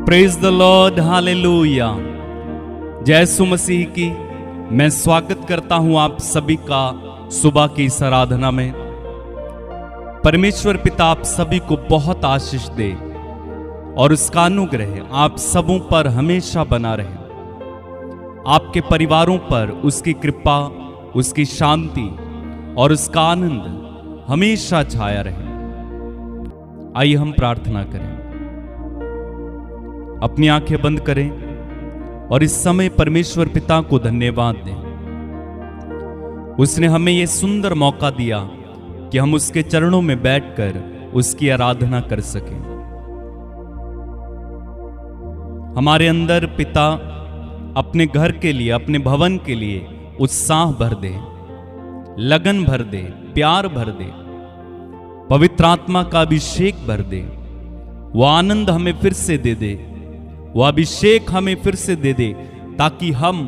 Praise the Lord, hallelujah. जय यीशु मसीह की मैं स्वागत करता हूं आप सभी का सुबह की इस आराधना में। परमेश्वर पिता आप सभी को बहुत आशीष दे और उसका अनुग्रह आप सबों पर हमेशा बना रहे। आपके परिवारों पर उसकी कृपा, उसकी शांति और उसका आनंद हमेशा छाया रहे। आइए हम प्रार्थना करें। अपनी आंखें बंद करें और इस समय परमेश्वर पिता को धन्यवाद दें। उसने हमें यह सुंदर मौका दिया कि हम उसके चरणों में बैठकर उसकी आराधना कर सकें। हमारे अंदर पिता अपने घर के लिए, अपने भवन के लिए उत्साह भर दे, लगन भर दे, प्यार भर दे, पवित्र आत्मा का अभिषेक भर दे। वो आनंद हमें फिर से दे दे, वो अभिषेक हमें फिर से दे दे, ताकि हम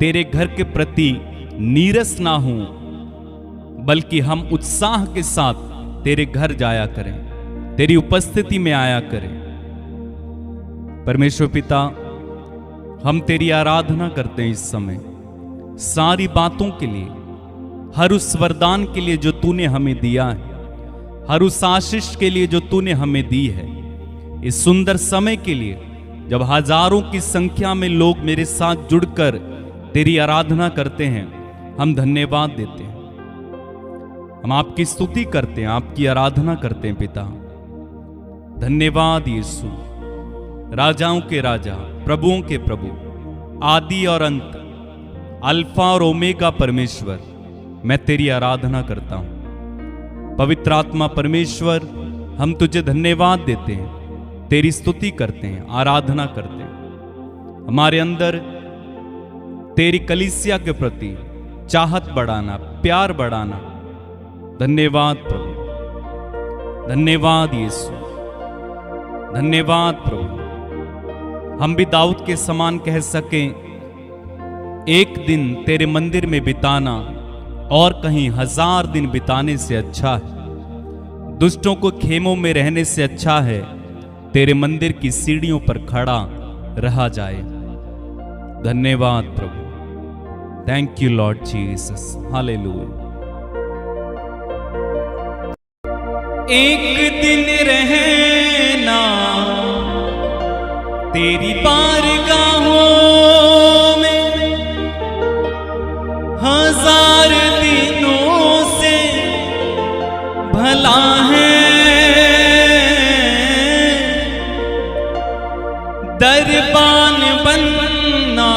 तेरे घर के प्रति नीरस ना हों, बल्कि हम उत्साह के साथ तेरे घर जाया करें, तेरी उपस्थिति में आया करें। परमेश्वर पिता, हम तेरी आराधना करते हैं इस समय सारी बातों के लिए, हर उस वरदान के लिए जो तूने हमें दिया है, हर उस आशीष के लिए जो तूने हमें दी है। इस सुंदर समय के लिए जब हजारों की संख्या में लोग मेरे साथ जुड़कर तेरी आराधना करते हैं, हम धन्यवाद देते हैं। हम आपकी स्तुति करते हैं, आपकी आराधना करते हैं पिता। धन्यवाद यीशु, राजाओं के राजा, प्रभुओं के प्रभु, आदि और अंत, अल्फा और ओमेगा परमेश्वर, मैं तेरी आराधना करता हूं। पवित्र आत्मा परमेश्वर, हम तुझे धन्यवाद देते हैं, तेरी स्तुति करते हैं, आराधना करते हैं। हमारे अंदर तेरी कलीसिया के प्रति चाहत बढ़ाना, प्यार बढ़ाना। धन्यवाद प्रभु, धन्यवाद यीशु, धन्यवाद प्रभु। हम भी दाऊद के समान कह सकें, एक दिन तेरे मंदिर में बिताना और कहीं 1000 दिन बिताने से अच्छा है। दुष्टों को खेमों में रहने से अच्छा है तेरे मंदिर की सीढ़ियों पर खड़ा रहा जाए। धन्यवाद प्रभु। Thank you Lord Jesus, hallelujah. एक दिन रहना तेरी बारगाहों में, 1000 दिनों से भला है। दरबान बनना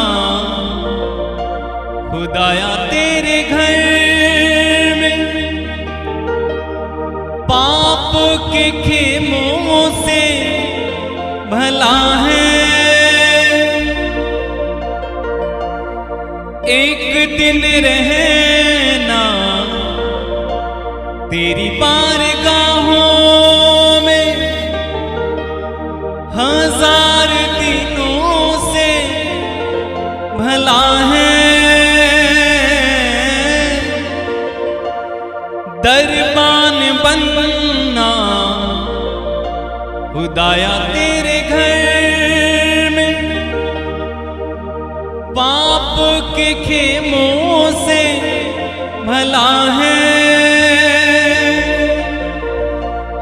खुदाया तेरे घर में, पाप के खेमों से भला है। एक दिन रहना तेरी बारगाहों में, 1000 दिनों से भला है। दरबान बनना खुदाया तेरे घर में, पाप के खेमों से भला है।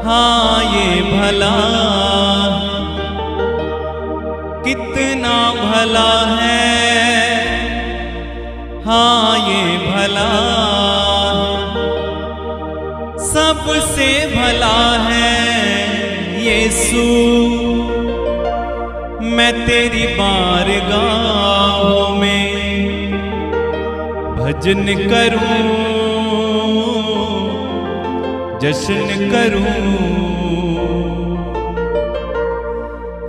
हाँ ये भला, कितना भला है। हाँ ये भला, सबसे भला है। यीशु, मैं तेरी बारगाहों में भजन करूं, जश्न करूं।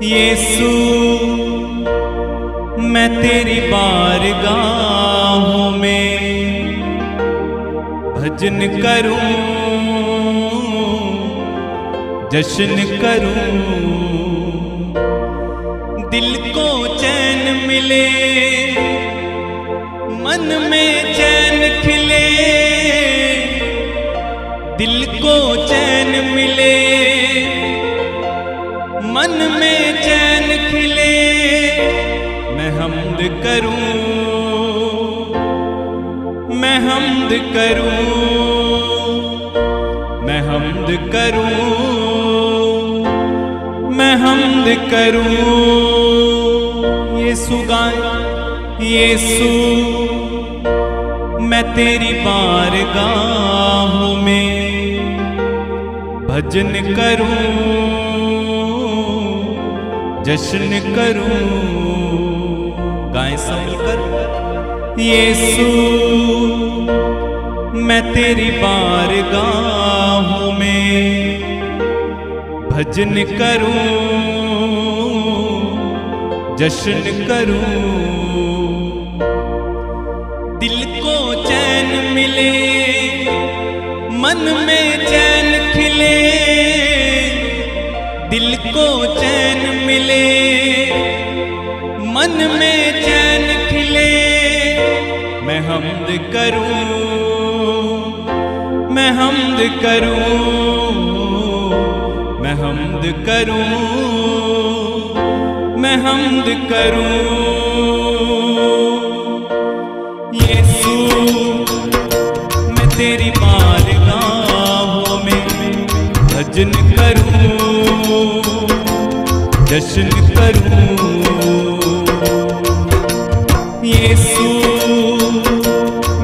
यीशु, मैं तेरी बारगाहों में भजन करूं, जश्न करूं। दिल को चैन मिले, मन में चैन खिले, दिल को चैन मिले, मन में में चैन खिले मैं हम्द करूं, मैं हम्द करूं, मैं हम्द करूं, मैं हम्द करूं। यीशु गाए, यीशु मैं तेरी बारगाहों में भजन करूं, जश्न करूं। गाएं सब मिलकर। यीशु मैं तेरी बारगाहों में भजन करूं, जश्न करूं। दिल को चैन मिले, मन में चैन खिले, दिल को चैन मिले, मन में चैन खिले मैं हम्द करूं, मैं हम्द करूं, मैं हम्द करूं, मैं हम्द करूं। यीशु मैं तेरी बारगाहों में भजन करूं, जश्न करूं। यीशु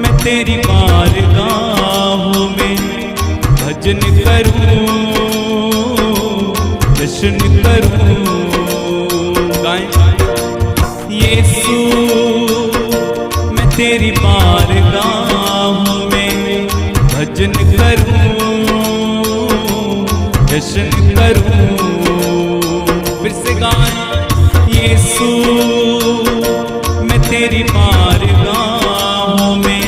मैं तेरी बारगाहों में भजन करूं, जश्न करूं। गाएं। यीशु मैं तेरी बारगाहों में भजन करूं, जश्न करूं। फिर से गाएं। यीशु मैं तेरी बारगाहों में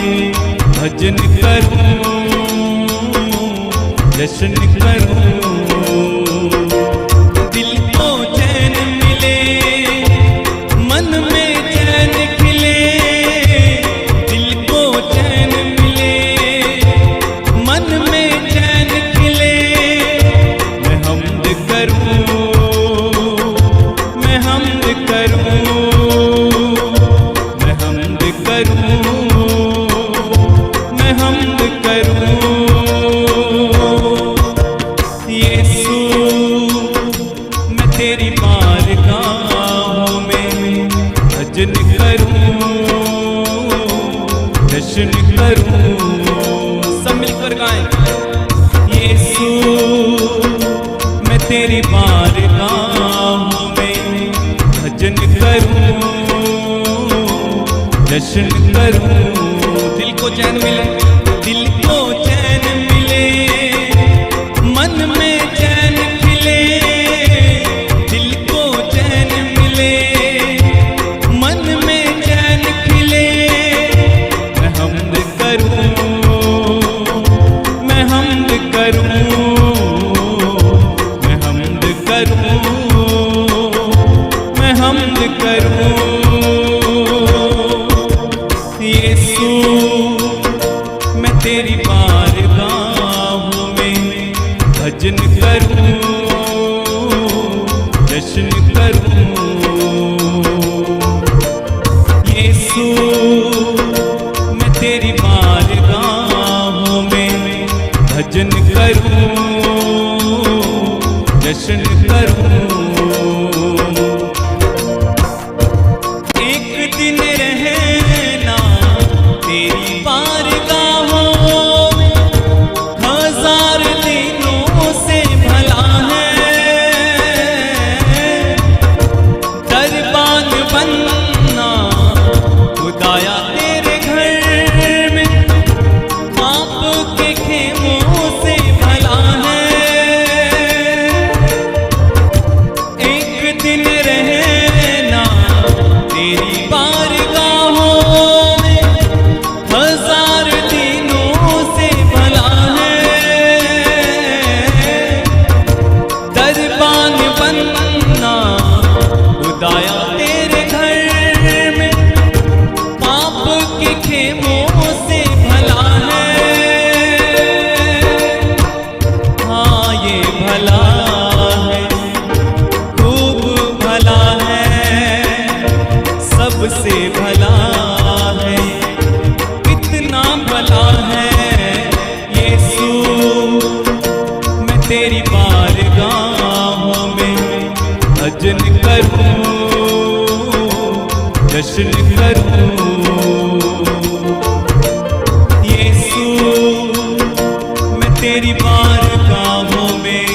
भजन करूं, जश्न करूं। दिल को चैन मिले, मन में चैन खिले, दिल को चैन मिले, मन में चैन खिले मैं हम्द करूं, मैं हम्द करूं, मैं हम्द करूं, मैं हम्द करूं। यीशु मैं तेरी बारगाहों में भजन करूं, जश्न करूं। सब मिलकर गाएं। यीशु मैं तेरी बारगाहों में भजन करूं, जश्न करूं। दिल को चैन मिले, दिल को चैन मिले, मन में चैन खिले, दिल को चैन मिले, मन में चैन खिले मैं हम्द करूं, मैं हम्द करूं, मैं हम्द करूं, मैं हम्द करूं। यीशु मैं तेरी बारगाहों में भजन करूं, जश्न करूं। यीशु मैं तेरी बारगाहों में भजन करूं, जश्न करूं। एक दिन रहना तेरी बारगाहों में हजार दिनों से भला है। दरबान बनना खुदाया तेरे घर में पाप के खेमों से भला भजन करूं, जश्न करूं। यीशु मैं तेरी बारगाहों में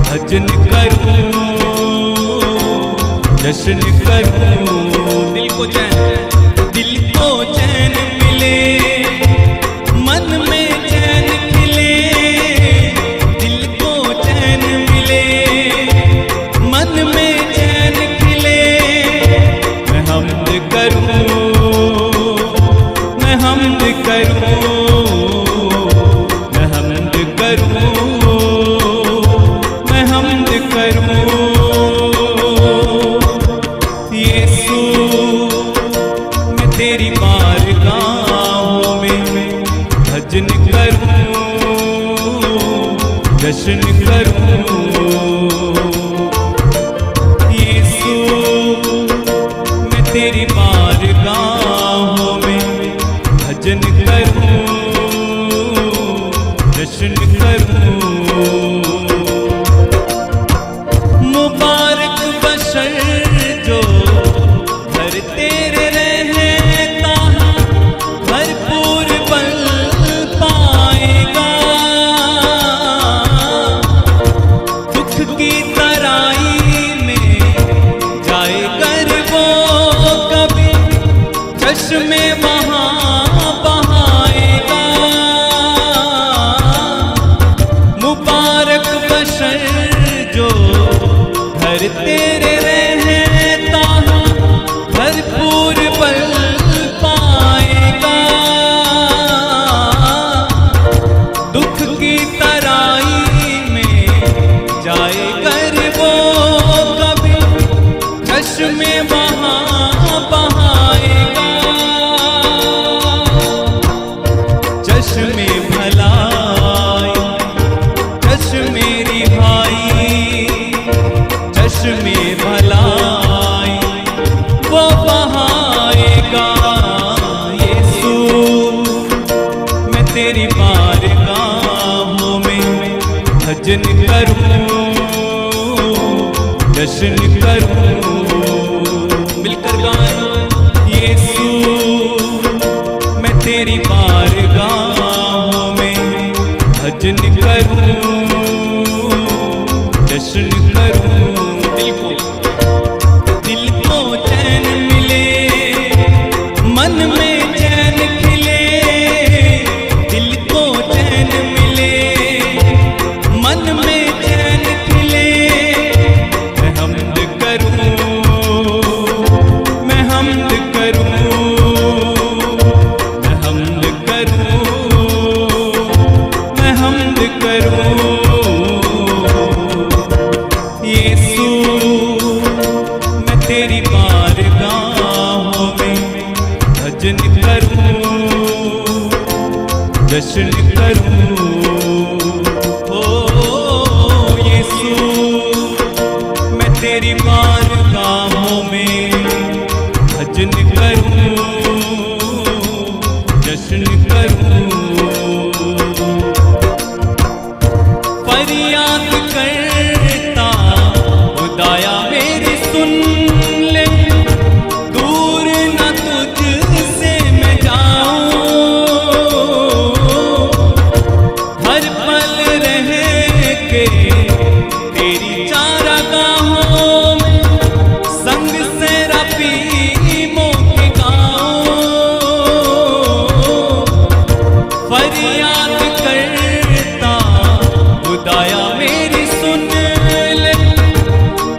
भजन करूं, जश्न करूं। दिल को चैन मिले, मन में चैन खिले, दिल को चैन मिले, मन में चैन खिले। मैं हम्द करूं, मैं हम्द करूं, मैं हम्द करूं, मैं हम्द करूं। यीशु मैं तेरी बारगाहों में भजन करूं, जश्न करूं। यीशु मैं तेरी बारगाहों में भजन करूं, जश्न करूं। मुबारक बशर जो घर तेरे रहता है, भरपूर बल पाएगा। दुख की तराई में जाए कर वो कभी, चश्मे वहाँ बहाएगा। मुबारक बशर जो घर तेरे रहता है, भरपूर बल पाएगा। दुख की तराई में जाए कर वो कभी, चश्मे वहाँ बहाएगा। चश्मे भलाई, चश्मे रिहाई, चश्मे भलाई वो बहाएगा। यीशु मैं तेरी बारगाहों में भजन करूं, जश्न करूं। मिलकर गाएं, यीशु मैं तेरी बारगाहों में भजन करूं, जश्न करूं। दिल को चैन मिले, मन में चैन खिले, दिल को चैन मिले, मन में चैन खिले। मैं हम्द करूं, मैं हम्द करूं, मैं हम्द करूं, मैं हम्द करूं। यीशु मैं तेरी बारगाहों में भजन करूं, जश्न करूं। ओ यीशु मैं तेरी बारगाहों में भजन करूं, जश्न करूं। फरियाद करता खुदाया मेरी सुन ले, दूर न तुझसे मैं जाऊं। हर पल रह के तेरी चारागाहों में, संग से रफ़ीमों के गाऊं। फरियाद करता खुदाया मेरी सुन ले,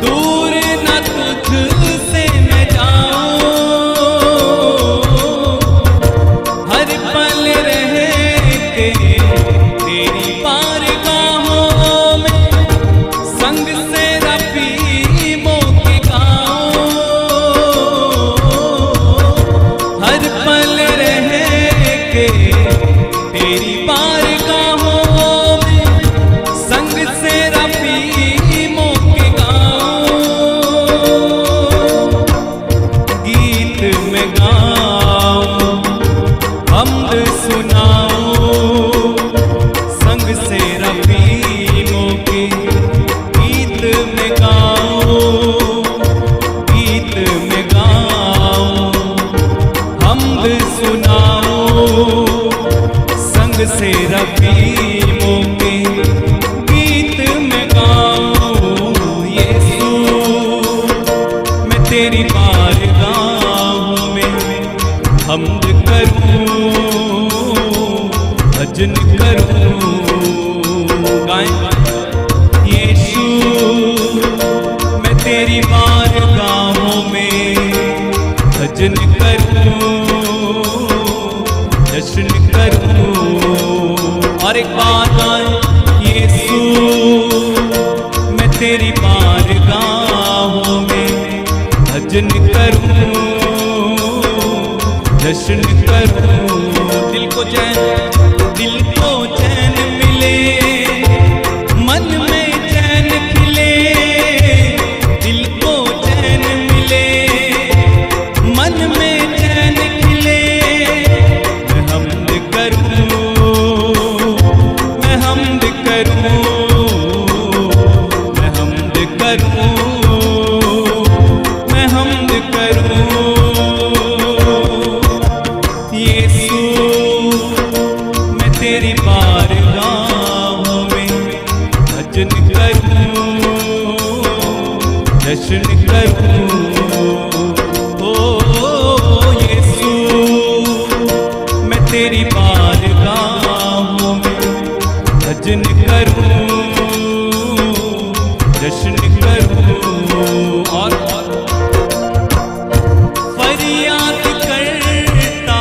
दूर न तुझसे तेरी बारगाह में हम्द करूं, भजन करूं। गाएं यीशु मैं तेरी बारगाहों में भजन करूं, जश्न करूं। और एक बार गाएं यीशु मैं तेरी बारगाहों में भजन करूं, जश्न करूं। दिल को चैन मिले, मन में चैन खिले। दिल को चैन मिले, मन में चैन खिले। मैं हम्द करूं, मैं हम्द करूं, मैं हम्द करूं, मैं हम्द करूं। यीशु मैं तेरी बारगाहों में भजन करूं, जश्न करूं। ओ यीशु मैं तेरी बारगाहों में भजन करूं, जश्न करूं। और फरियाद करता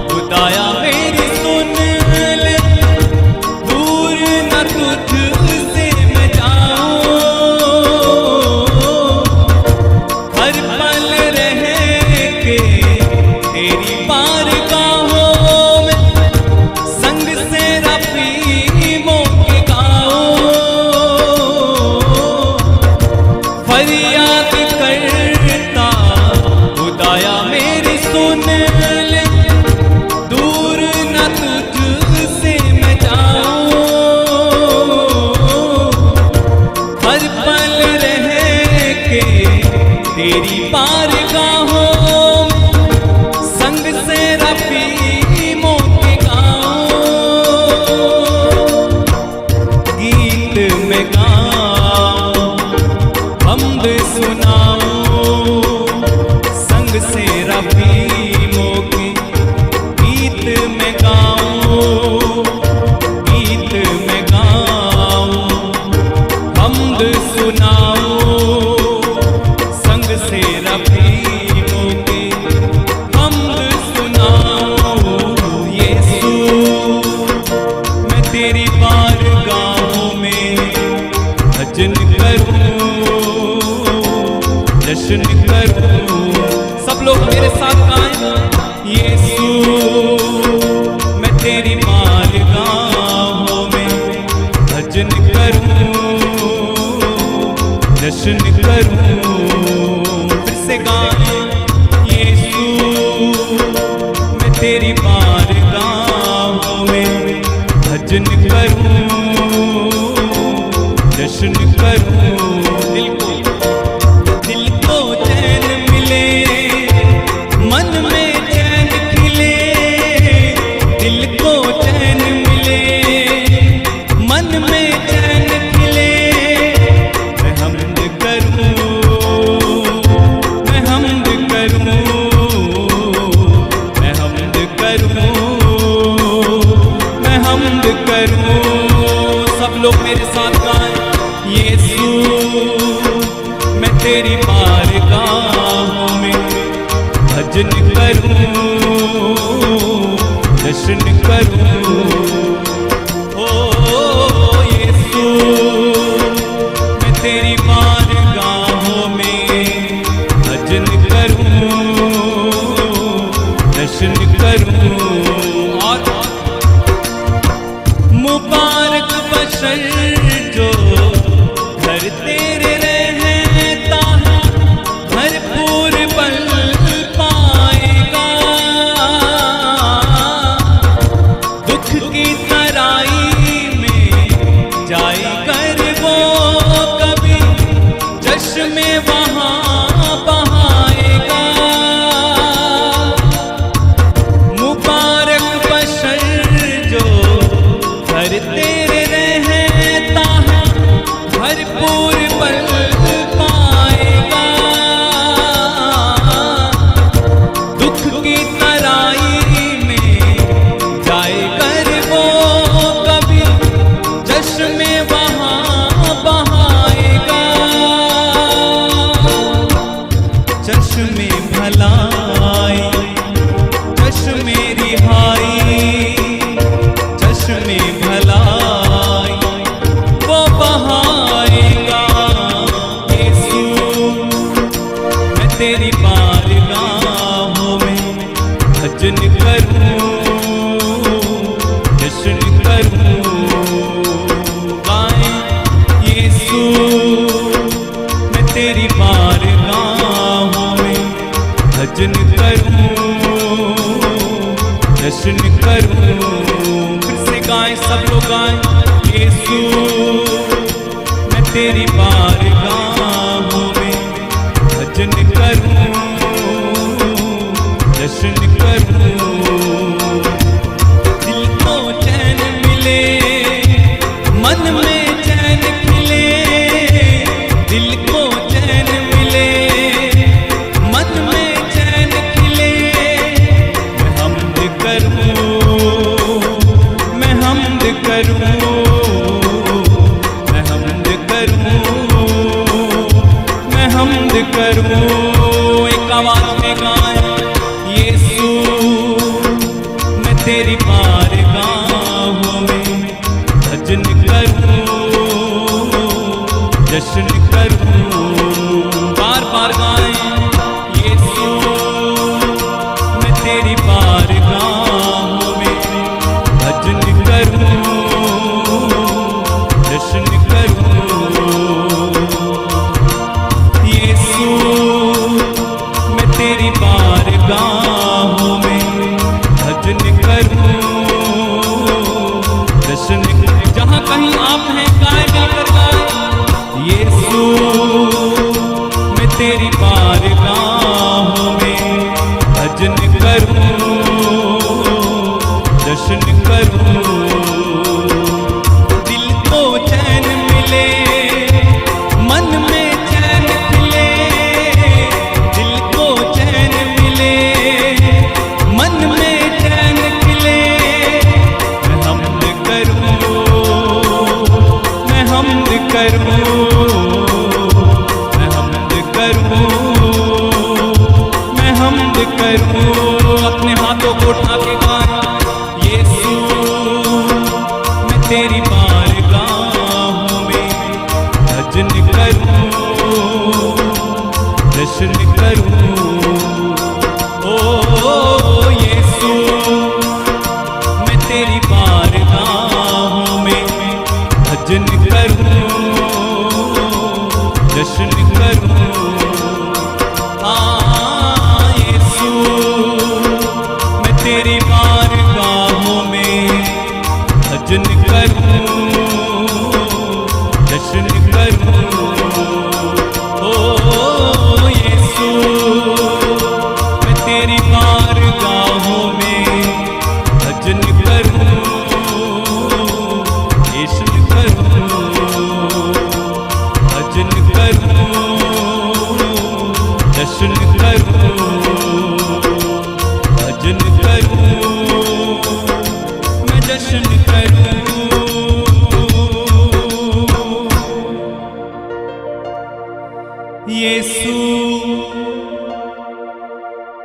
खुदाया मेरी सुन ले, दूर न तुझसे मैं जाऊं। हर पल रह के तेरी बारगाहों में संग से रफ़ीमों के गाऊं। फरियाद करता खुदाया मेरी सुन ले, दूर न तुझसे मैं जाऊं। हर पल रह के तेरी बारगाहों में संग से रफ़ीमों के गाऊं। गीत में गाऊं, हम्द सुनाऊं, संग से रफ़ीमों के। गीत में गाऊं, गीत में गाऊं, हम्द सुनाऊं, संग से रफ़ीमों के। हम्द सुनाऊं यीशु मैं तेरी बारगाहों में भजन करूं, जश्न करूं। सब लोग मेरे साथ गाएं यीशु मैं तेरी बारगाहों में भजन करूं, जश्न करूं। फिर से गाएं यीशु मैं तेरी बारगाहों में भजन करूं, जश्न करूं। दिल को चैन मिले, मन में चैन खिले। दिल को चैन मिले, मन में चैन खिले। मैं हम्द करूं, मैं हम्द करूं, मैं हम्द करूं, मैं हम्द करूं। सब लोग मेरे साथ गाएं यीशु मैं तेरी बारगाहों में भजन करूं, जश्न करूं। ओ यीशु मैं तेरी बारगाहों में भजन करूं, जश्न करूं। और मुबारक बशर जो घर तेरे रहता है, भरपूर बल पाएगा। दुख की तराई में जाए कर वो कभी, जश्न में वहाँ बहाएगा। मुबारक बशर जो घर तेरे रहता है, भरपूर बल पाएगा। तेरी बारगाहों में भजन करूं, जश्न करूं, गाएं यीशु। मैं तेरी बारगाहों में भजन करूं, जश्न करूं। फिर से गाएं, सब लोग गाएं यीशु। मैं तेरी बारगाहों में भजन करूं, जश्न करूं। दिल को चैन मिले, मन में चैन खिले, दिल को चैन मिले, मन में चैन खिले। मैं हमद करूं, मैं हमद करूं, मैं हमद करूं, मैं हमद करूं। एक आवाज में गाएं यीशु। मैं तेरी बारगाहों में भजन करूं, जश्न करूं। बार बार गाएं यीशु। मैं तेरी बारगाहों में भजन करूं, जश्न करूं। यीशु मैं तेरी बारगाहों में भजन करूं, जश्न करूं। जहां कहीं आप हैं गाएं, मिलकर गाएं यीशु। मैं तेरी बारगाहों में भजन करूं, जश्न करूं। दिल को चैन मिले, मन में चैन खिले, दिल को चैन मिले, मन में चैन खिले। मैं हमद करूं, मैं हमद करूं, मैं हमद करूं, मैं हमद करूं। अपने हाथों को उठा के गाएं यीशु। मैं तेरी बारगाहों में भजन करूं, जश्न करूं। ओ यीशु मैं तेरी बारगाहों में भजन करूं, जश्न करूं। यीशु मैं तेरी बारगाहों में भजन करूं, जश्न करूं। ओ यीशु मैं तेरी बारगाहों में भजन करूं, जश्न करूं, भजन करूं, जश्न करूं, भजन करूं, मैं जश्न करूं। यीशु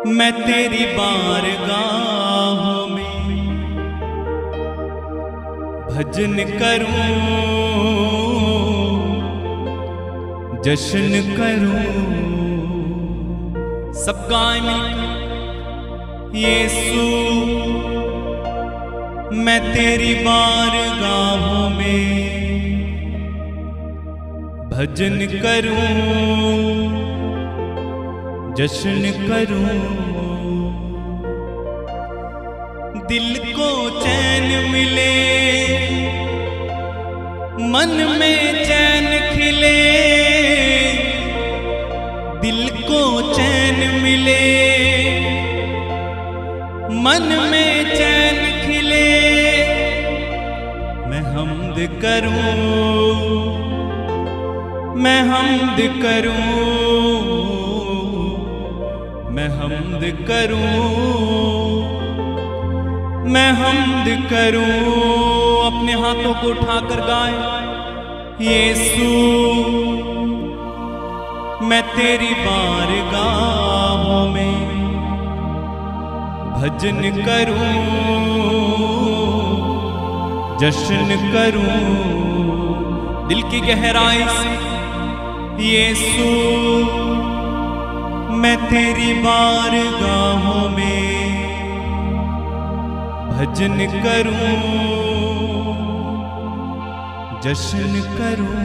मैं तेरी बारगाहों में भजन करूं, जश्न करूं। सब गाएं मिलकर यीशु। मैं तेरी बारगाहों में भजन करूं, जश्न करूं। दिल को चैन मिले, मन में चैन खिले, दिल को चैन मिले, मन में चैन खिले। मैं हमद करूं, मैं हमद करूं, मैं हमद करूं, मैं हमद करूं। अपने हाथों को उठाकर गाएं यीशु। मैं तेरी बारगाहों में भजन करूं, जश्न करूं। दिल की गहराई से यीशु मैं तेरी बारगाहों में भजन करूं, जश्न करूं।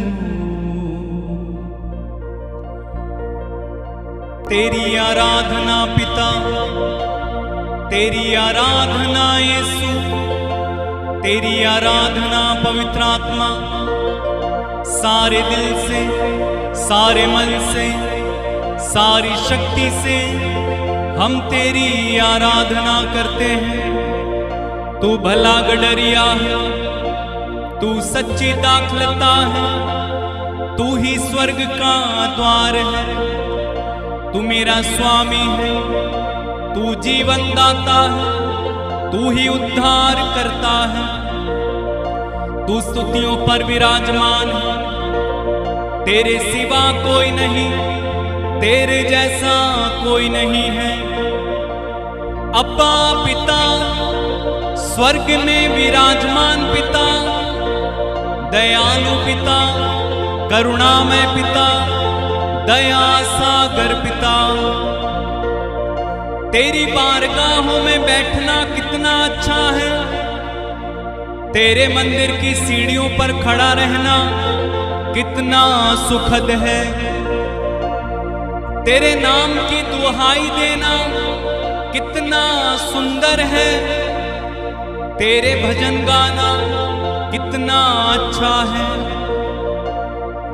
तेरी आराधना पिता, तेरी आराधना यीशु, तेरी आराधना पवित्र आत्मा, सारे दिल से, सारे मन से, सारी शक्ति से हम तेरी आराधना करते हैं। तू भला गडरिया है, तू सच्ची दाखलता है, तू ही स्वर्ग का द्वार है। तू मेरा स्वामी है, तू जीवन दाता है, तू ही उद्धार करता है। तू स्तुतियों पर विराजमान है, तेरे सिवा कोई नहीं, तेरे जैसा कोई नहीं है। अब्बा पिता, स्वर्ग में विराजमान पिता, दयालु पिता, करुणामय पिता, दया सागर पिता। तेरी बारगाहों में बैठना कितना अच्छा है, तेरे मंदिर की सीढ़ियों पर खड़ा रहना कितना सुखद है। तेरे नाम की दुहाई देना कितना सुंदर है, तेरे भजन गाना कितना अच्छा है।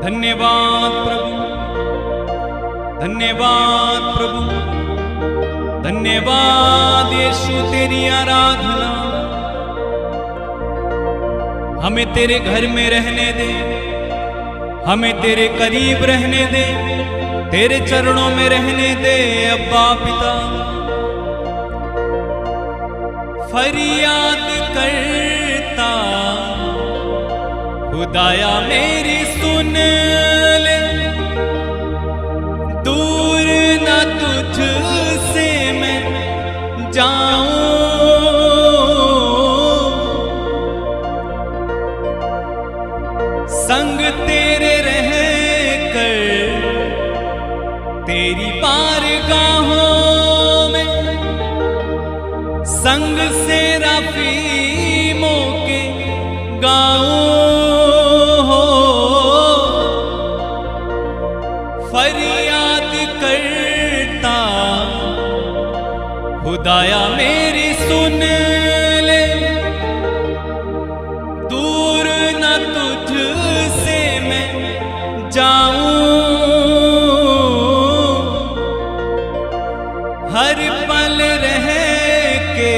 धन्यवाद प्रभु, धन्यवाद प्रभु, धन्यवाद यीशु। तेरी आराधना, हमें तेरे घर में रहने दे, हमें तेरे करीब रहने दे, तेरे चरणों में रहने दे अब्बा पिता। फरियाद करता खुदाया मेरी सुन ले, दूर ना तुझसे मैं जाऊं। संग तेरे रह कर तेरी बारगाहों में, संग से रफ़ीमों के गाऊं। फरियाद करता खुदाया मेरी सुन ले, दूर न तुझसे मैं जाऊं। हर पल रह के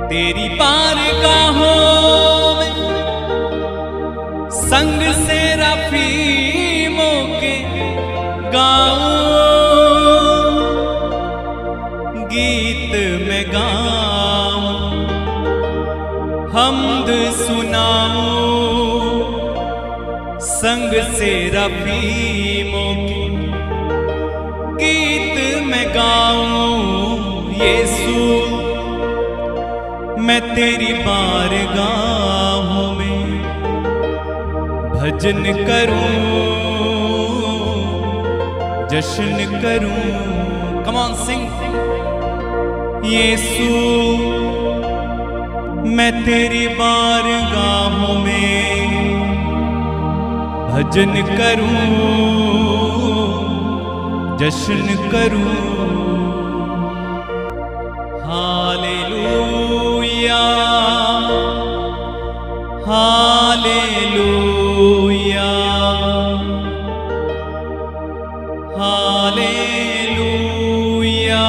तेरी बारगाहों में, संग से रफ़ीमों के गाऊं। गीत में गाऊं, हम्द सुनाऊं, संग से रफ़ीमों के गीत में गाऊं। यीशु मैं तेरी बारगाहों में भजन करूं, जश्न करूं। कम ऑन सिंग। यीशु मैं तेरी बारगाहों में भजन करूं, जश्न करूं। हालेलुया, हालेलुया, हालेलुया,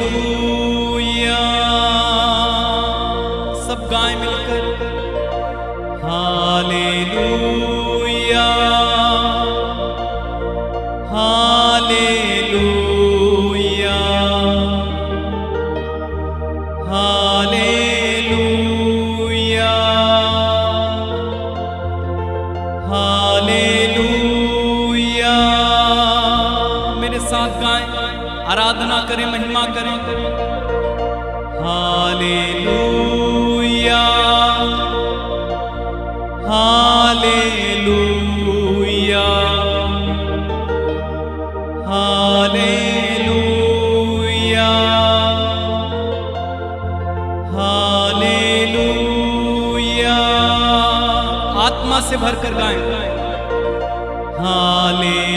हालेलुया। सब गाएं मिलकर। हालेलुया, हालेलुया, हालेलुया, हालेलुया। मेरे साथ गाएं, आराधना करें, महिमा करें। हालेलुया, हालेलुया, आत्मा से भरकर गाएं। हालेलुया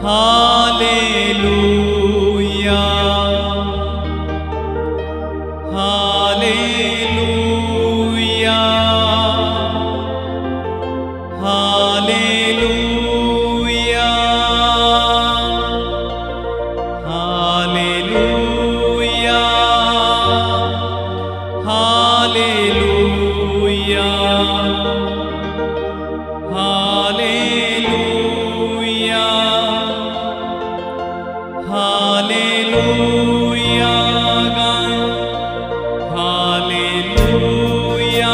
हालेलुया हालेलुया हालेलुया हालेलुया हालेलुया हालेलुया हालेलुया गाएं। हालेलुया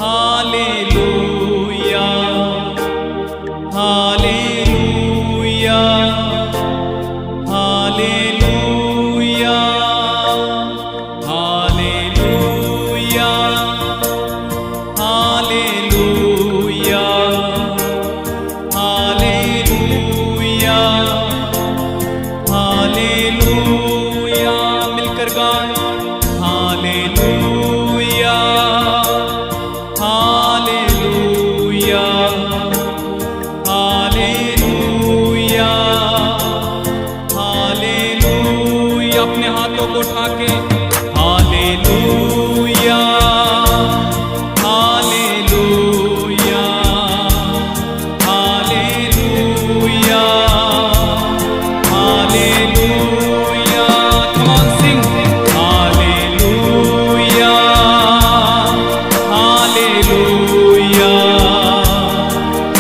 हालेलुया हालेलुया हालेलुया हालेलुया हालेलुया हालेलुया हालेलुया मिलकर गाएं। हालेलुया हालेलुया हालेलुया हालेलुया अपने हाथों को उठा के हालेलुया हालेलुया हालेलुया hallelujah come on sing hallelujah हालेलुया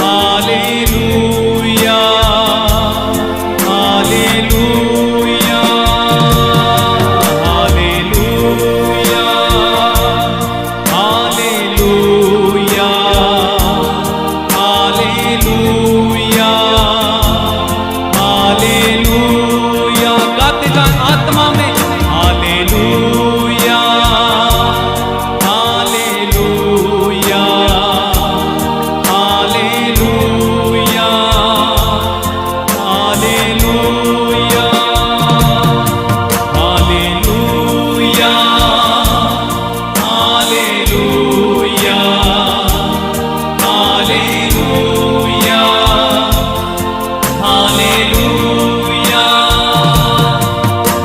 हालेलुया हालेलुया हालेलुया हालेलुया हालेलुया हालेलुया गाते जाएं आत्मा में। हालेलुया हालेलुया हालेलुया हालेलुया हालेलुया हालेलुया हालेलुया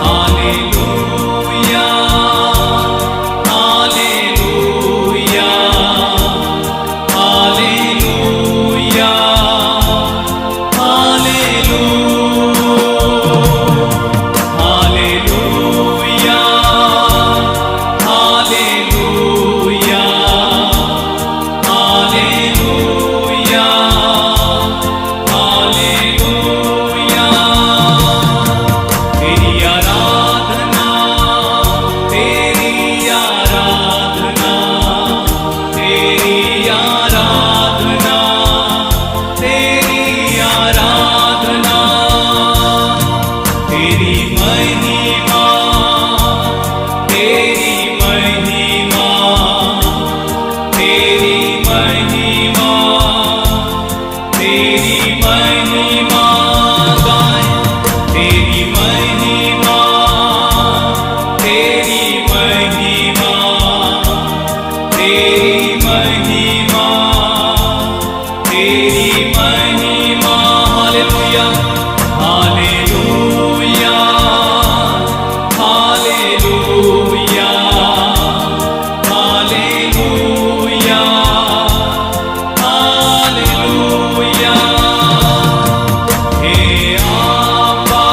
हालेलुया हालेलुया हालेलुया हालेलुया हालेलुया हालेलुया हालेलुया हालेलुया तेरी आराधना तेरी आराधना तेरी आराधना तेरी आराधना तेरी महिमा तेरी महिमा तेरी महिमा तेरी महिमा गाएं। तेरी महिमा तेरी महिमा तेरी महिमा तेरी महिमा हालेलुया हालेलुया हालेलुया हालेलुया हालेलुया हे आबा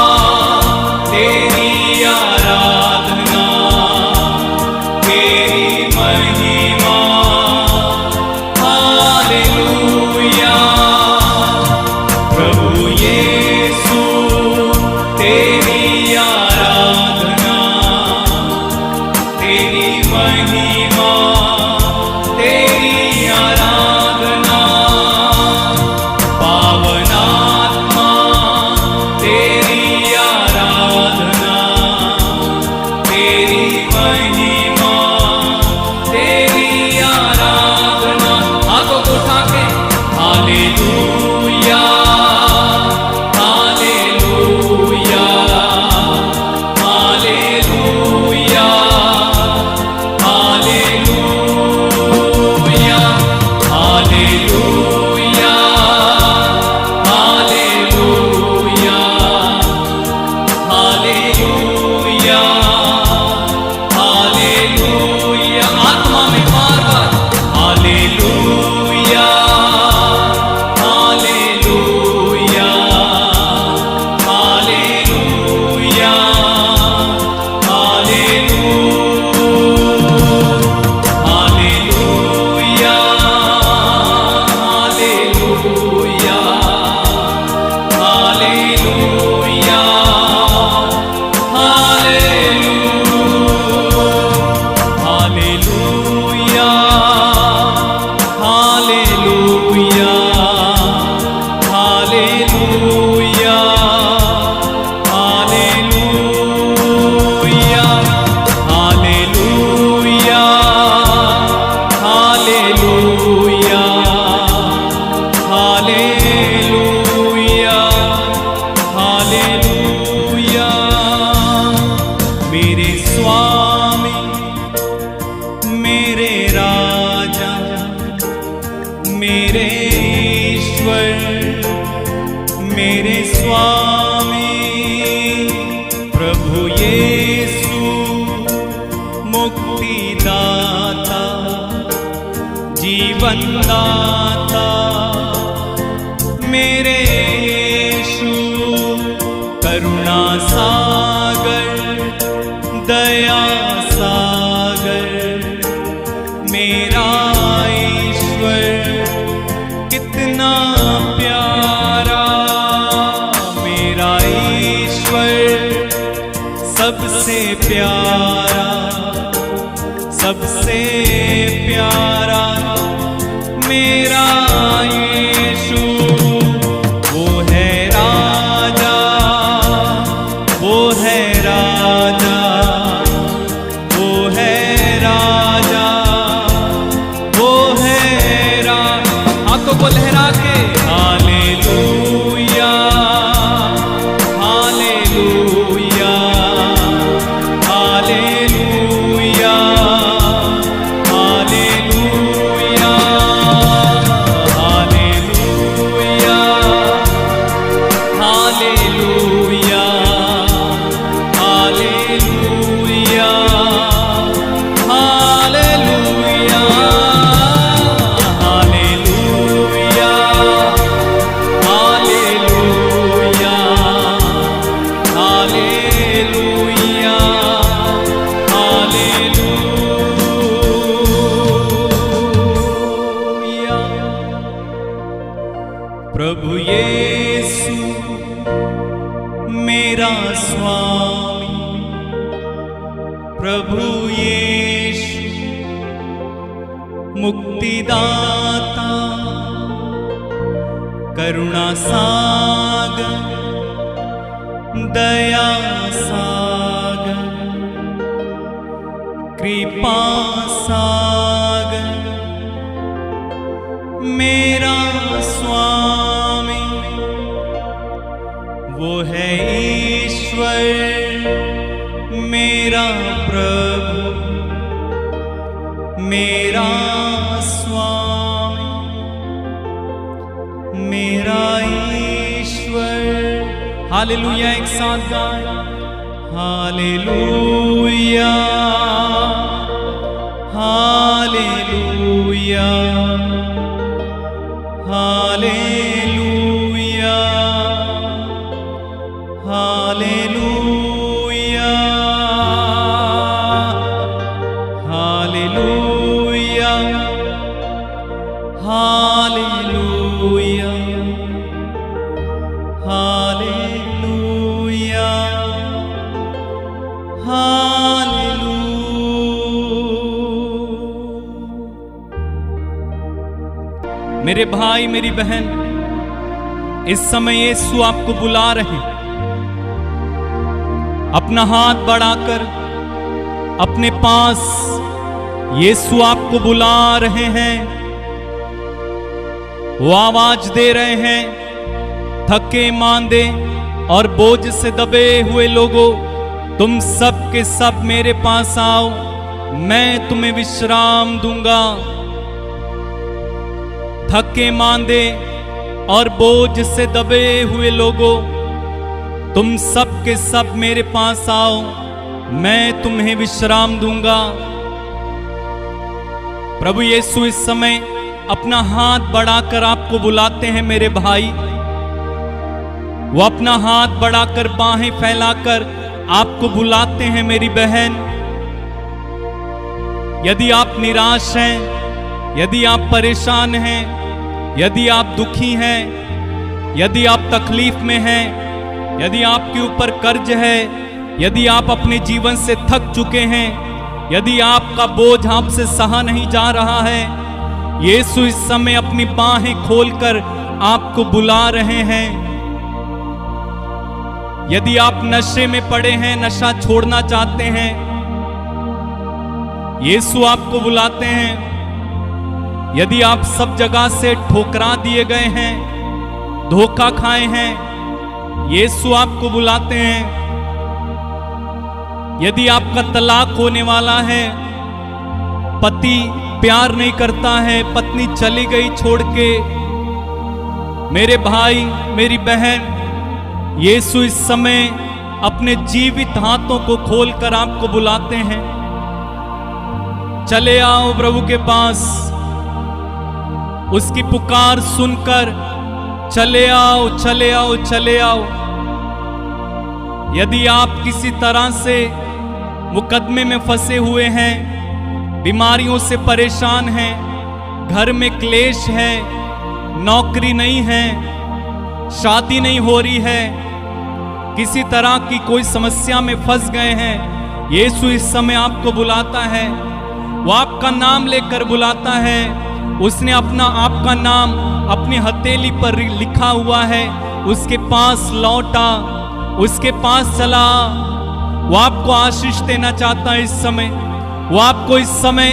तेरी आराधना तेरी महिमा हालेलुया प्रभु यीशु तेरी आराधना तेरी महिमा तेरी आराधना पावनात्मा तेरी आराधना तेरी महिमा तेरी आराधना हाथों को उठा के हालेलुया हालेलुया हालेलुया मेरे राजा, मेरे ईश्वर, मेरे स्वामी, प्रभु यीशु मुक्तिदाता, जीवन दाता, मेरे यीशु करुणा सागर, दया सागर, मेरा ईश्वर कितना प्यारा, मेरा ईश्वर सबसे प्यारा, सबसे प्यारा, मेरा यीशु वो है राजा, वो है राजा, वो है राजा, वो है हाथों को लहरा के हालेलुया, हालेलुया, हालेलुया, हालेलुया, हालेलुया, हालेलुया, हालेलुया, हालेलुया, हालेलुया, हालेलुया, हालेलुया, हालेलुया। प्रभु यीशु मेरा स्वामी, प्रभु यीशु मुक्तिदाता, करुणा सागर, दया सागर, कृपा सागर, मेरा स्वामी, वो है ईश्वर, मेरा प्रभु, मेरा स्वामी, मेरा ईश्वर। हालेलुया, एक साथ गाएं, हालेलुया, हालेलुया, हालेलुया, हालेलुया, हालेलुया, हालेलुया, हालेलुया, हालेलुया। मेरे भाई मेरी बहन, इस समय यीशु आपको बुला रहे हैं। अपना हाथ बढ़ाकर अपने पास यीशु आपको बुला रहे हैं। वो आवाज दे रहे हैं, थके मांदे और बोझ से दबे हुए लोगों, तुम सब के सब मेरे पास आओ, मैं तुम्हें विश्राम दूंगा। थके मांदे और बोझ से दबे हुए लोगों, तुम सब के सब मेरे पास आओ, मैं तुम्हें विश्राम दूंगा। प्रभु यीशु इस समय अपना हाथ बढ़ाकर आपको बुलाते हैं मेरे भाई। वो अपना हाथ बढ़ाकर बाहें फैलाकर आपको बुलाते हैं मेरी बहन। यदि आप निराश हैं, यदि आप परेशान हैं, यदि आप दुखी हैं, यदि आप तकलीफ में हैं, यदि आपके ऊपर कर्ज है, यदि आप अपने जीवन से थक चुके हैं, यदि आपका बोझ आपसे सहा नहीं जा रहा है, यीशु इस समय अपनी बाहें खोलकर आपको बुला रहे हैं। यदि आप नशे में पड़े हैं, नशा छोड़ना चाहते हैं, यीशु आपको बुलाते हैं। यदि आप सब जगह से ठोकरा दिए गए हैं, धोखा खाए हैं, यीशु आपको बुलाते हैं। यदि आपका तलाक होने वाला है, पति प्यार नहीं करता है, पत्नी चली गई छोड़ के। मेरे भाई मेरी बहन, यीशु इस समय अपने जीवित हाथों को खोलकर आपको बुलाते हैं। चले आओ प्रभु के पास, उसकी पुकार सुनकर चले आओ, चले आओ, चले आओ। यदि आप किसी तरह से मुकदमे में फंसे हुए हैं, बीमारियों से परेशान हैं, घर में क्लेश है, नौकरी नहीं है, शादी नहीं हो रही है, किसी तरह की कोई समस्या में फंस गए हैं, यीशु इस समय आपको बुलाता है। वो आपका नाम लेकर बुलाता है। उसने आपका नाम अपनी हथेली पर लिखा हुआ है। उसके पास लौटा, उसके पास चला। वो आपको आशीष देना चाहता है इस समय। वो आपको इस समय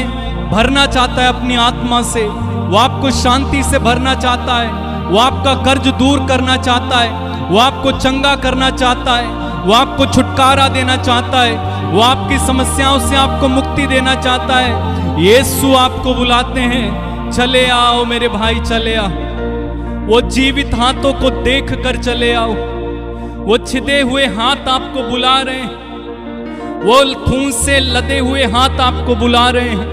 भरना चाहता है अपनी आत्मा से। वो आपको शांति से भरना चाहता है। वो आपका कर्ज दूर करना चाहता है। वो आपको चंगा करना चाहता है। वो आपको छुटकारा देना चाहता है। वो आपकी समस्याओं से आपको मुक्ति देना चाहता है। यीशु आपको बुलाते हैं, चले आओ मेरे भाई, चले आओ। वो जीवित हाथों को देख कर चले आओ। वो छिदे हुए हाथ आपको बुला रहे हैं। वो खून से लदे हुए हाथ आपको बुला रहे हैं।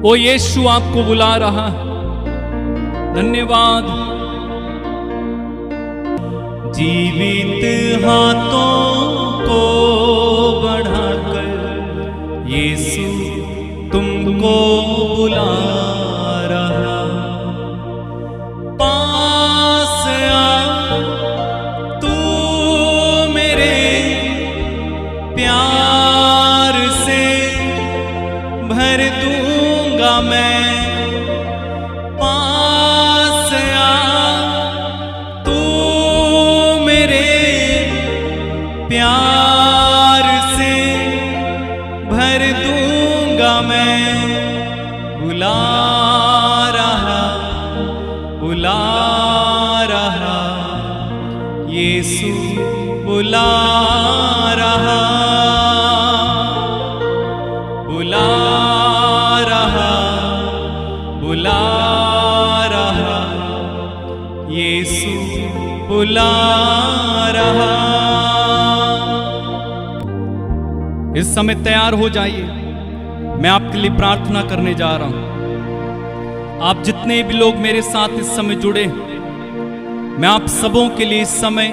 वो यीशु आपको बुला रहा है। धन्यवाद। जीवित हाथों को बढ़ाकर यीशु तुमको बुला रहा। पास आ तू मेरे प्यार से भर दूंगा मैं। पास आ तू मेरे प्यार से भर दूंगा मैं। बुला रहा यीशु बुला रहा। बुला रहा यीशु बुला रहा। इस समय तैयार हो जाइए, मैं आपके लिए प्रार्थना करने जा रहा हूं। आप जितने भी लोग मेरे साथ इस समय जुड़े, मैं आप सबों के लिए इस समय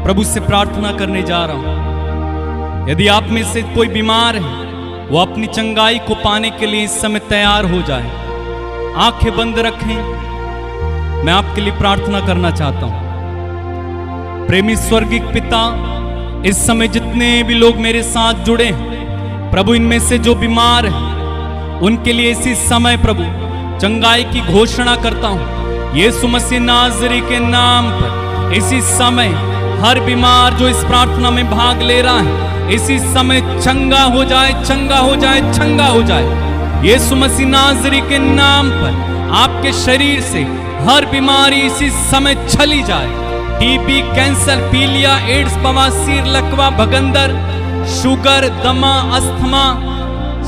प्रभु से प्रार्थना करने जा रहा हूं। यदि आप में से कोई बीमार है, वो अपनी चंगाई को पाने के लिए इस समय तैयार हो जाए। आंखें बंद रखें, मैं आपके लिए प्रार्थना करना चाहता हूं। प्रेमी स्वर्गीय पिता, इस समय जितने भी लोग मेरे साथ जुड़े हैं प्रभु, इनमें से जो बीमार है उनके लिए इसी समय प्रभु चंगाई की घोषणा करता हूं। यीशु मसीह नाज़री के नाम पर इसी समय हर बीमार जो इस प्रार्थना में भाग ले रहा है, इसी समय चंगा हो जाए, चंगा हो जाए, चंगा हो जाए। यीशु मसीह नाज़री के नाम पर आपके शरीर से हर बीमारी इसी समय चली जाए। टीबी, कैंसर, पीलिया, एड्स, बवासीर, लकवा, भगंदर, शुगर, दमा, अस्थमा,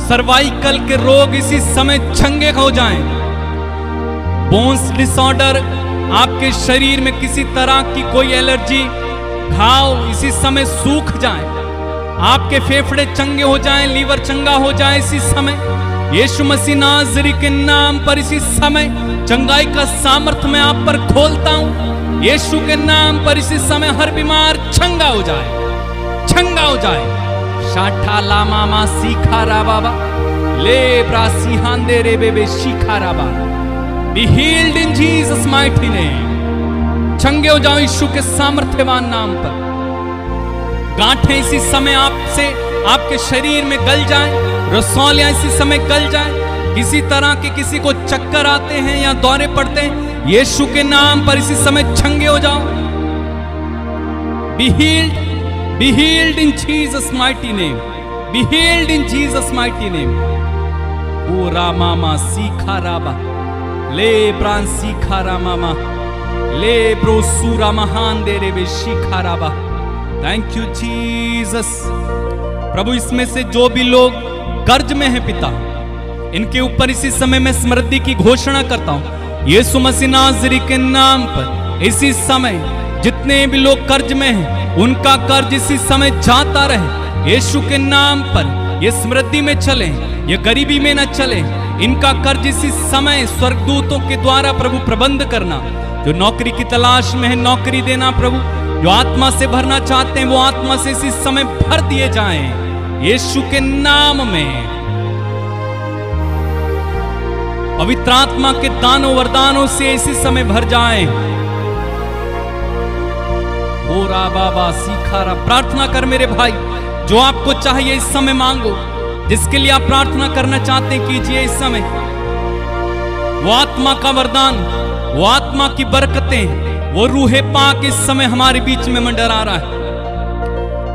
सर्वाइकल के रोग इसी समय चंगे हो जाएं। बोन्स डिसऑर्डर, आपके शरीर में किसी तरह की कोई एलर्जी, घाव इसी समय सूख जाएं। आपके फेफड़े चंगे हो जाएं, लीवर चंगा हो जाए इसी समय। यीशु मसीह नाज़री के नाम पर इसी समय चंगाई का सामर्थ्य मैं आप पर खोलता हूं। यीशु के नाम पर इसी समय हर बीमार चंगा हो जाए, चंगा हो जाए। शाठा लामा मा सीखा रा बाबा ले ब्रासी हांदे रे बेबे सीखा रा बाबा। Be healed in Jesus mighty name. चंगे हो जाओ यीशु के सामर्थ्यवान नाम पर। गांठें इसी समय आपसे आपके शरीर में गल जाएं, रसौलियां इसी समय गल जाएं। किसी तरह के किसी को चक्कर आते हैं या दौरे पड़ते हैं, यीशु के नाम पर इसी समय चंगे हो जाओ। Be healed in Jesus mighty name. Be healed in Jesus mighty name. O Ramama Sikha Raba Le Bran Sikha Ramama Le Brosura Mahande Rebe Shikha Raba. Thank you Jesus. प्रभु, इसमें से जो भी लोग कर्ज में है पिता, इनके ऊपर इसी समय मैं समृद्धि की घोषणा करता हूं। यीशु मसीह नाज़री के नाम पर इसी समय जितने भी लोग कर्ज में हैं, उनका कर्ज इसी समय जाता रहे। यीशु के नाम पर ये समृद्धि में चले, ये गरीबी में न चले। इनका कर्ज इसी समय स्वर्गदूतों के द्वारा प्रभु प्रबंध करना। जो नौकरी की तलाश में है, नौकरी देना प्रभु। जो आत्मा से भरना चाहते हैं, वो आत्मा से इसी समय भर दिए जाएं यीशु के नाम में। पवित्र आत्मा के दानों वरदानों से इसी समय भर जाएं। ओ रा बाबा सीखारा, प्रार्थना कर मेरे भाई, जो आपको चाहिए इस समय मांगो। जिसके लिए आप प्रार्थना करना चाहते हैं कीजिए इस समय। वो आत्मा का वरदान, वो आत्मा की बरकतें, वो रूहे पाक इस समय हमारे बीच में मंडरा रहा है।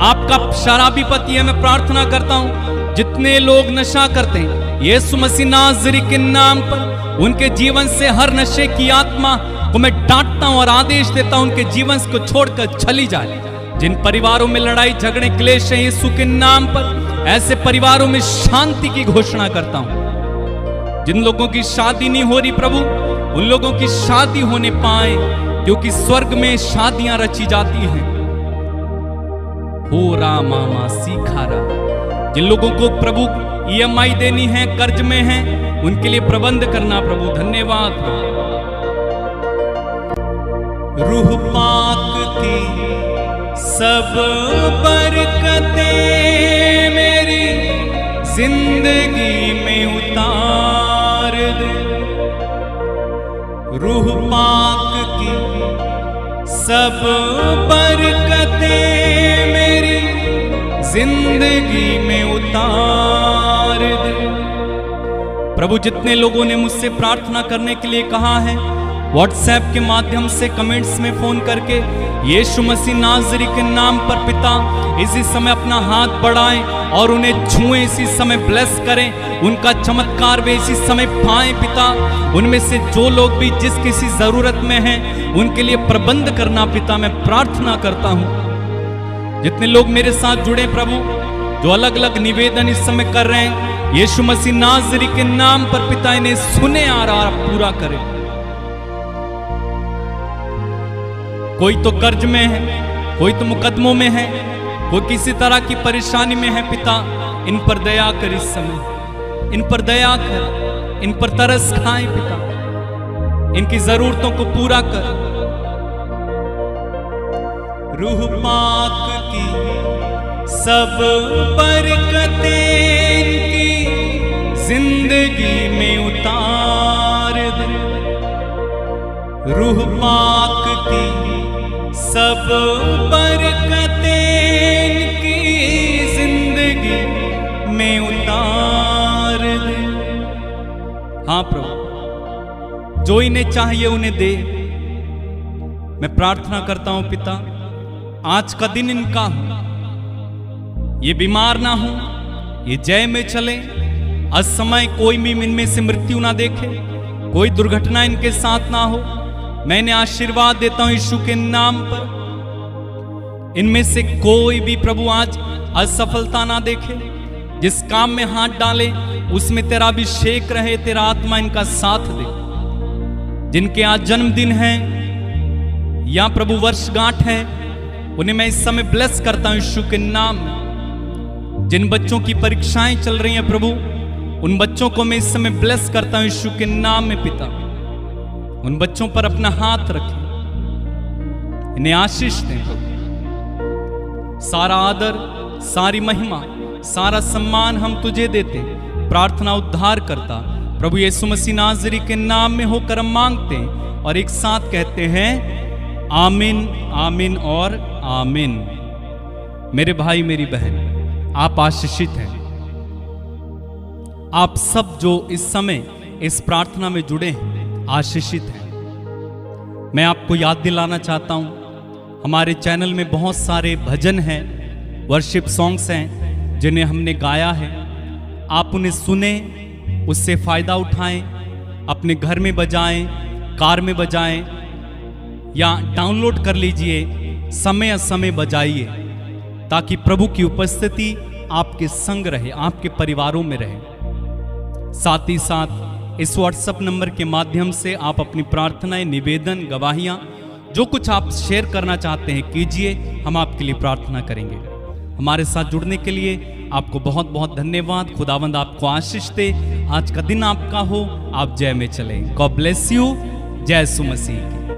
आपका शराबी पति है, मैं प्रार्थना करता हूं जितने लोग नशा करते हैं, यीशु मसीह नाज़री के नाम पर उनके जीवन से हर नशे की आत्मा को मैं डांटता हूं और आदेश देता हूं उनके जीवन को छोड़कर चली जाए। जिन परिवारों में लड़ाई झगड़े क्लेश हैं, यीशु के नाम पर ऐसे परिवारों में शांति की घोषणा करता हूं। जिन लोगों की शादी नहीं हो रही प्रभु, उन लोगों की शादी होने पाए, क्योंकि स्वर्ग में शादियां रची जाती हैं। हो रामा मा सीखारा, जिन लोगों को प्रभु EMI देनी है, कर्ज में है, उनके लिए प्रबंध करना प्रभु। धन्यवाद। रूह पाक की सब बरकतें मेरी जिंदगी में उतार दे। रूह पाक की सब बरकतें मेरी जिंदगी में उतार दे। प्रभु, जितने लोगों ने मुझसे प्रार्थना करने के लिए कहा है, व्हाट्सएप के माध्यम से कमेंट्स में फोन करके यीशु मसीह नाज़री के नाम पर पिता इसी समय अपना हाथ बढ़ाएं और उन्हें छुएं, इसी समय ब्लेस करें, उनका चमत्कार वे इसी समय पाएं पिता। उनमें से जो लोग भी जिस किसी जरूरत में हैं, उनके लिए प्रबंध करना पिता, मैं प्रार्थना करता हूं। जितने लोग मेरे साथ जुड़े प्रभु, जो अलग अलग निवेदन इस समय कर रहे हैं, यीशु मसीह नाज़री के नाम पर पिता इन्हें सुने आ रहा पूरा करें। कोई तो कर्ज में है, कोई तो मुकदमों में है, कोई किसी तरह की परेशानी में है पिता, इन पर दया कर इस समय, इन पर दया कर, इन पर तरस खाएं पिता, इनकी जरूरतों को पूरा कर। रूह पाक की सब बरकतें इनकी जिंदगी में उतार दे। रूह पाक की सब बरकतें इनकी जिंदगी में उतार दे। हाँ प्रभु, जो इन्हें चाहिए उन्हें दे। मैं प्रार्थना करता हूं पिता, आज का दिन इनका हो, ये बीमार ना हो, ये जय में चले, असमय कोई भी इनमें से मृत्यु ना देखे, कोई दुर्घटना इनके साथ ना हो। मैंने आशीर्वाद देता हूं यीशु के नाम पर, इनमें से कोई भी प्रभु आज असफलता ना देखे। जिस काम में हाथ डाले उसमें तेरा अभिषेक रहे, तेरा आत्मा इनका साथ दे। जिनके आज जन्मदिन है या प्रभु वर्षगांठ है, उन्हें मैं इस समय ब्लेस करता हूं यीशु के नाम में। जिन बच्चों की परीक्षाएं चल रही हैं प्रभु, उन बच्चों को मैं इस समय ब्लेस करता हूं यीशु के नाम में पिता। उन बच्चों पर अपना हाथ रखें, इन्हें आशीष दें प्रभु। सारा आदर, सारी महिमा, सारा सम्मान हम तुझे देते। प्रार्थना उद्धार करता प्रभु यीशु मसीह नाज़री के नाम में होकर हम मांगते हैं और एक साथ कहते हैं आमीन, आमीन और आमीन। मेरे भाई मेरी बहन, आप आशीषित हैं। आप सब जो इस समय इस प्रार्थना में जुड़े हैं, आशीषित हैं। मैं आपको याद दिलाना चाहता हूं, हमारे चैनल में बहुत सारे भजन हैं, वर्शिप सॉन्ग्स हैं जिन्हें हमने गाया है। आप उन्हें सुने, उससे फायदा उठाएं, अपने घर में बजाएं, कार में बजाएं या डाउनलोड कर लीजिए, समय समय बजाइए, ताकि प्रभु की उपस्थिति आपके संग रहे, आपके परिवारों में रहे। साथ ही साथ इस व्हाट्सएप नंबर के माध्यम से आप अपनी प्रार्थनाएं, निवेदन, गवाहियां, जो कुछ आप शेयर करना चाहते हैं कीजिए, हम आपके लिए प्रार्थना करेंगे। हमारे साथ जुड़ने के लिए आपको बहुत बहुत धन्यवाद। खुदावंद आपको आशीष दे। आज का दिन आपका हो, आप जय में चलें। God bless you. जय यीशु मसीह की।